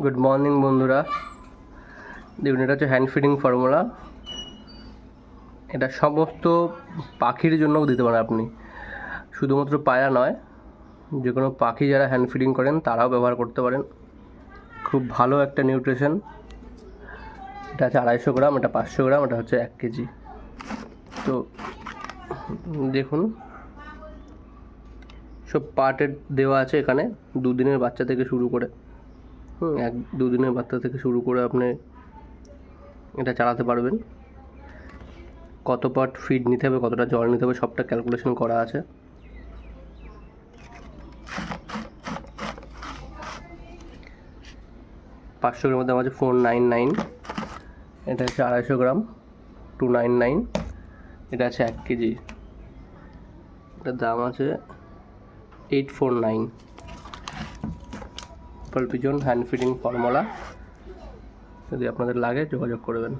Good morning বন্ধুরা। দেখুন, এটা হচ্ছে হ্যান্ড ফিডিং ফর্মুলা। এটা সমস্ত পাখির জন্যও দিতে পারেন আপনি, শুধুমাত্র পায়রা নয়, যে কোনো পাখি যারা হ্যান্ড ফিডিং করেন তারাও ব্যবহার করতে পারেন। খুব ভালো একটা নিউট্রিশন। এটা আছে 250 গ্রাম, এটা 500 গ্রাম, এটা হচ্ছে 1 কেজি। তো দেখুন, সব পার্টের দেওয়া আছে এখানে। 2 দিনের বাচ্চা থেকে শুরু করে 1-2 দিনের বাচ্চা থেকে শুরু করে আপনি এটা চালাতে পারবেন। কত পার্ট ফিড নিতে হবে, কতটা জল নিতে হবে, সবটা ক্যালকুলেশন করা আছে। পাঁচশো গ্রামের দাম আছে 499, এটা আছে 250 গ্রাম 299, এটা আছে 1 কেজি, এটার দাম আছে 849। Pearl Pigeon hand feeding formula, যদি আপনাদের লাগে যোগাযোগ করবেন।